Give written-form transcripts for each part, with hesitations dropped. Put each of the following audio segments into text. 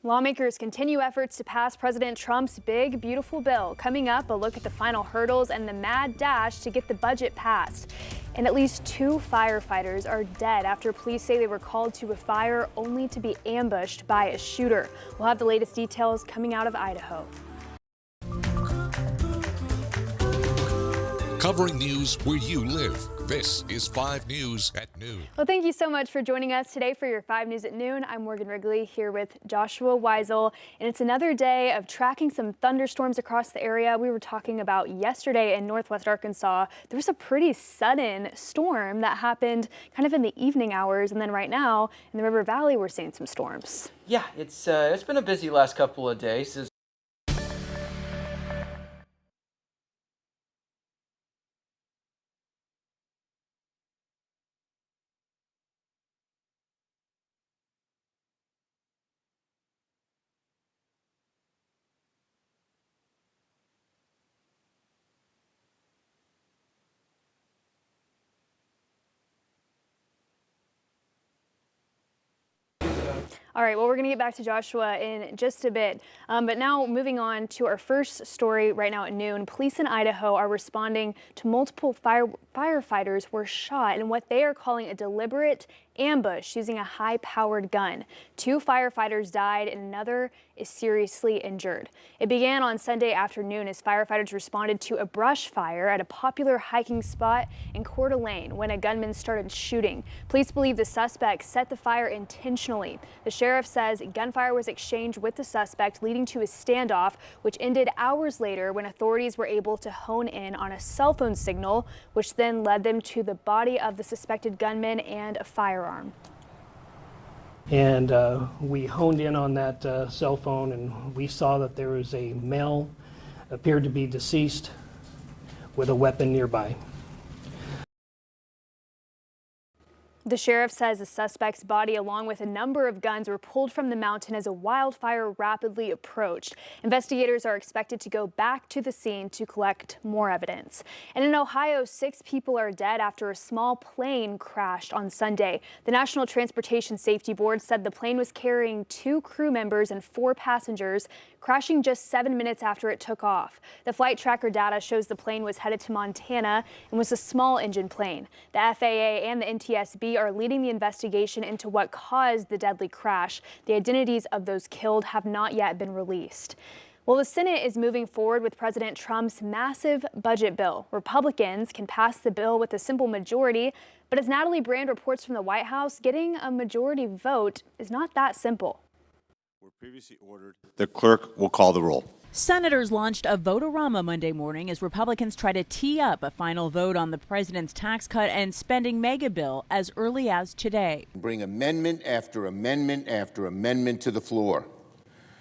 Lawmakers continue efforts to pass President Trump's big, beautiful bill. Coming up, a look at the final hurdles and the mad dash to get the budget passed. And at least 2 firefighters are dead after police say they were called to a fire only to be ambushed by a shooter. We'll have the latest details coming out of Idaho. Covering news where you live. This is 5 News at Noon. Well, thank you so much for joining us today for your 5 News at Noon. I'm Morgan Wrigley here with Joshua Weisel, and it's another day of tracking some thunderstorms across the area. We were talking about yesterday in northwest Arkansas. There was a pretty sudden storm that happened kind of in the evening hours, and then right now in the River Valley we're seeing some storms. Yeah, it's been a busy last couple of days. All right, well, we're going to get back to Joshua in just a bit. But now moving on to our first story right now at noon. Police in Idaho are responding to multiple firefighters were shot in what they are calling a deliberate ambush using a high-powered gun. 2 firefighters died and another is seriously injured. It began on Sunday afternoon as firefighters responded to a brush fire at a popular hiking spot in Coeur d'Alene when a gunman started shooting. Police believe the suspect set the fire intentionally. The sheriff says gunfire was exchanged with the suspect, leading to a standoff, which ended hours later when authorities were able to hone in on a cell phone signal, which then led them to the body of the suspected gunman and a firearm. And we honed in on that cell phone, and we saw that there was a male, appeared to be deceased, with a weapon nearby. The sheriff says the suspect's body, along with a number of guns, were pulled from the mountain as a wildfire rapidly approached. Investigators are expected to go back to the scene to collect more evidence. And in Ohio, 6 people are dead after a small plane crashed on Sunday. The National Transportation Safety Board said the plane was carrying 2 crew members and 4 passengers, crashing just 7 minutes after it took off. The flight tracker data shows the plane was headed to Montana and was a small engine plane. The FAA and the NTSB are leading the investigation into what caused the deadly crash. The identities of those killed have not yet been released. Well, the Senate is moving forward with President Trump's massive budget bill. Republicans can pass the bill with a simple majority, but as Natalie Brand reports from the White House, getting a majority vote is not that simple. Were previously ordered. The clerk will call the roll. Senators launched a vote-a-rama Monday morning as Republicans try to tee up a final vote on the president's tax cut and spending mega bill as early as today. Bring amendment after amendment after amendment to the floor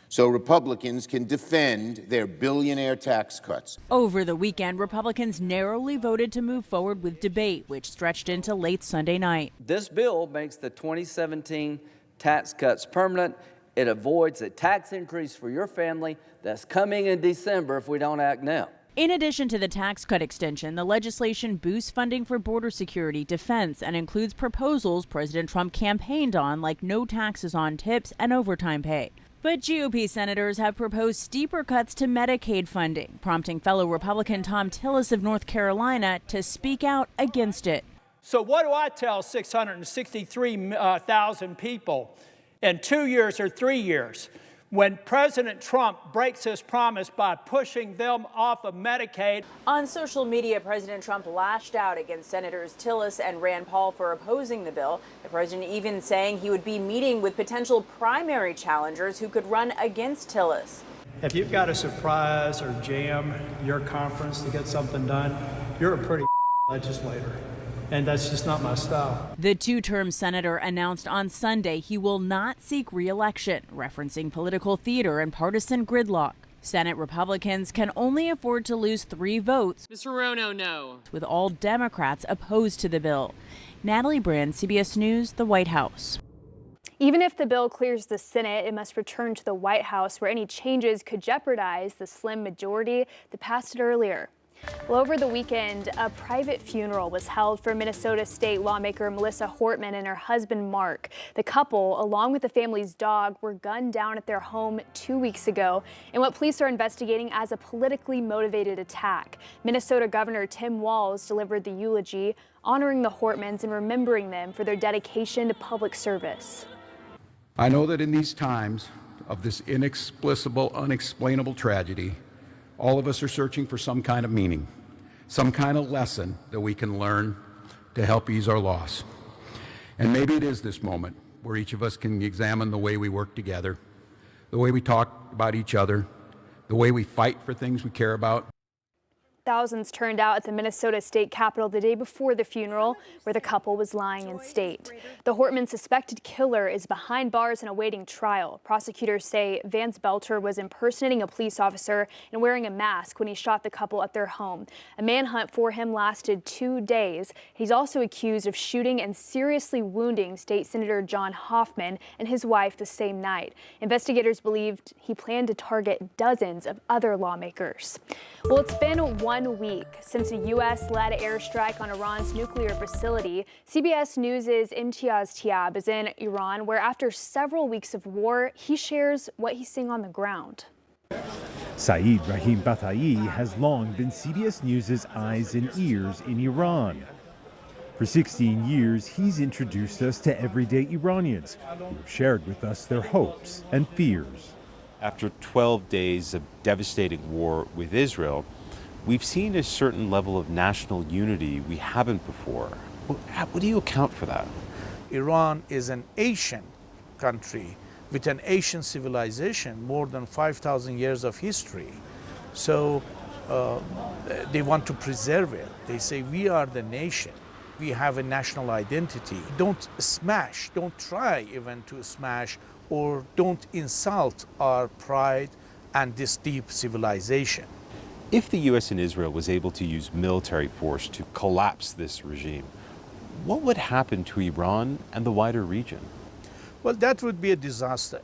so Republicans can defend their billionaire tax cuts. Over the weekend, Republicans narrowly voted to move forward with debate, which stretched into late Sunday night. This bill makes the 2017 tax cuts permanent. It avoids a tax increase for your family that's coming in December if we don't act now. In addition to the tax cut extension, the legislation boosts funding for border security, defense, and includes proposals President Trump campaigned on, like no taxes on tips and overtime pay. But GOP senators have proposed steeper cuts to Medicaid funding, prompting fellow Republican Tom Tillis of North Carolina to speak out against it. So what do I tell 663,000 people in 2 years or 3 years when President Trump breaks his promise by pushing them off of Medicaid? On social media, President Trump lashed out against Senators Tillis and Rand Paul for opposing the bill. The president even saying he would be meeting with potential primary challengers who could run against Tillis. If you've got to surprise or jam your conference to get something done, you're a pretty legislator. And that's just not my style. The 2-term senator announced on Sunday he will not seek re-election, referencing political theater and partisan gridlock. Senate Republicans can only afford to lose 3 votes. Mr. Rono, no. With all Democrats opposed to the bill. Natalie Brand, CBS News, the White House. Even if the bill clears the Senate, it must return to the White House, where any changes could jeopardize the slim majority that passed it earlier. Well, over the weekend, a private funeral was held for Minnesota state lawmaker Melissa Hortman and her husband, Mark. The couple, along with the family's dog, were gunned down at their home 2 weeks ago in what police are investigating as a politically motivated attack. Minnesota Governor Tim Walz delivered the eulogy, honoring the Hortmans and remembering them for their dedication to public service. I know that in these times of this inexplicable, unexplainable tragedy, all of us are searching for some kind of meaning, some kind of lesson that we can learn to help ease our loss. And maybe it is this moment where each of us can examine the way we work together, the way we talk about each other, the way we fight for things we care about. Thousands turned out at the Minnesota State Capitol the day before the funeral, where the couple was lying in state. The Hortman suspected killer is behind bars and awaiting trial. Prosecutors say Vance Belter was impersonating a police officer and wearing a mask when he shot the couple at their home. A manhunt for him lasted 2 days. He's also accused of shooting and seriously wounding State Senator John Hoffman and his wife the same night. Investigators believed he planned to target dozens of other lawmakers. Well, it's been 1 week since a U.S.-led airstrike on Iran's nuclear facility. CBS News' Imtiaz Tiab is in Iran, where after several weeks of war, he shares what he's seeing on the ground. Saeed Rahim Bathai has long been CBS News' eyes and ears in Iran. For 16 years, he's introduced us to everyday Iranians who have shared with us their hopes and fears. After 12 days of devastating war with Israel, we've seen a certain level of national unity we haven't before. What do you account for that? Iran is an Asian country with an Asian civilization, more than 5,000 years of history. So they want to preserve it. They say, we are the nation. We have a national identity. Don't smash, don't try even to smash, or don't insult our pride and this deep civilization. If the U.S. and Israel was able to use military force to collapse this regime, what would happen to Iran and the wider region? Well, that would be a disaster.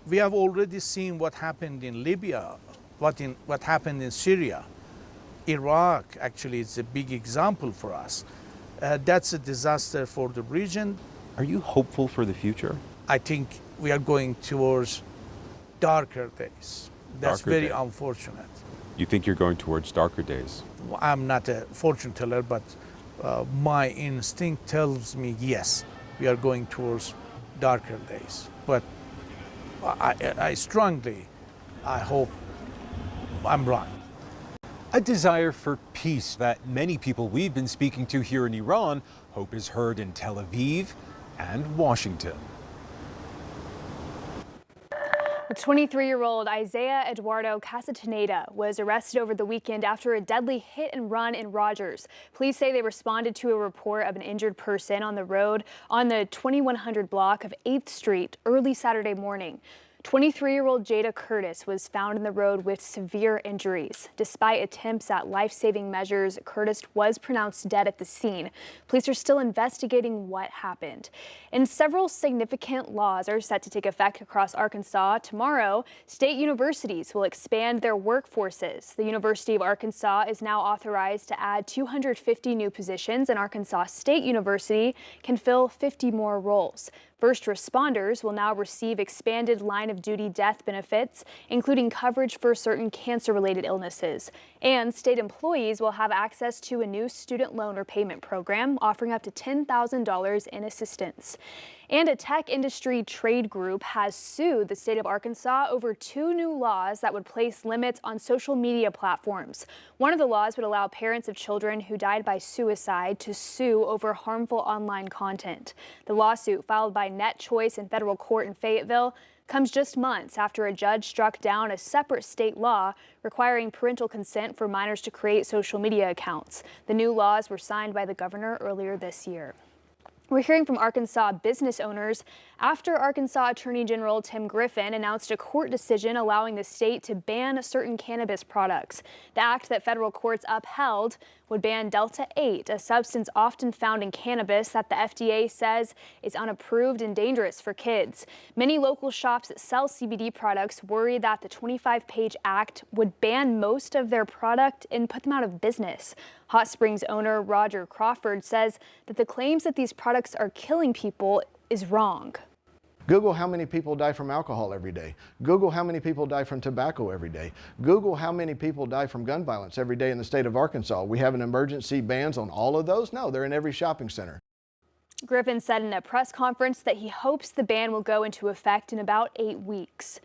We have already seen what happened in Libya, what happened in Syria. Iraq actually is a big example for us. That's a disaster for the region. Are you hopeful for the future? I think we are going towards darker days. That's very unfortunate. You think you're going towards darker days? I'm not a fortune teller, but my instinct tells me yes, we are going towards darker days. But I strongly, I hope I'm wrong. A desire for peace that many people we've been speaking to here in Iran hope is heard in Tel Aviv and Washington. 23-year-old Isaiah Eduardo Casataneda was arrested over the weekend after a deadly hit and run in Rogers. Police say they responded to a report of an injured person on the road on the 2100 block of 8th Street early Saturday morning. 23-year-old Jada Curtis was found in the road with severe injuries. Despite attempts at life-saving measures, Curtis was pronounced dead at the scene. Police are still investigating what happened. And several significant laws are set to take effect across Arkansas tomorrow. State universities will expand their workforces. The University of Arkansas is now authorized to add 250 new positions, and Arkansas State University can fill 50 more roles. First responders will now receive expanded line-of-duty death benefits, including coverage for certain cancer-related illnesses. And state employees will have access to a new student loan repayment program offering up to $10,000 in assistance. And a tech industry trade group has sued the state of Arkansas over 2 new laws that would place limits on social media platforms. One of the laws would allow parents of children who died by suicide to sue over harmful online content. The lawsuit, filed by Net Choice in federal court in Fayetteville, comes just months after a judge struck down a separate state law requiring parental consent for minors to create social media accounts. The new laws were signed by the governor earlier this year. We're hearing from Arkansas business owners after Arkansas Attorney General Tim Griffin announced a court decision allowing the state to ban certain cannabis products. The act that federal courts upheld would ban Delta 8, a substance often found in cannabis that the FDA says is unapproved and dangerous for kids. Many local shops that sell CBD products worry that the 25-page act would ban most of their product and put them out of business. Hot Springs owner Roger Crawford says that the claims that these products are killing people is wrong. Google how many people die from alcohol every day. Google how many people die from tobacco every day. Google how many people die from gun violence every day in the state of Arkansas. We have an emergency bans on all of those? No, they're in every shopping center. Griffin said in a press conference that he hopes the ban will go into effect in about 8 weeks.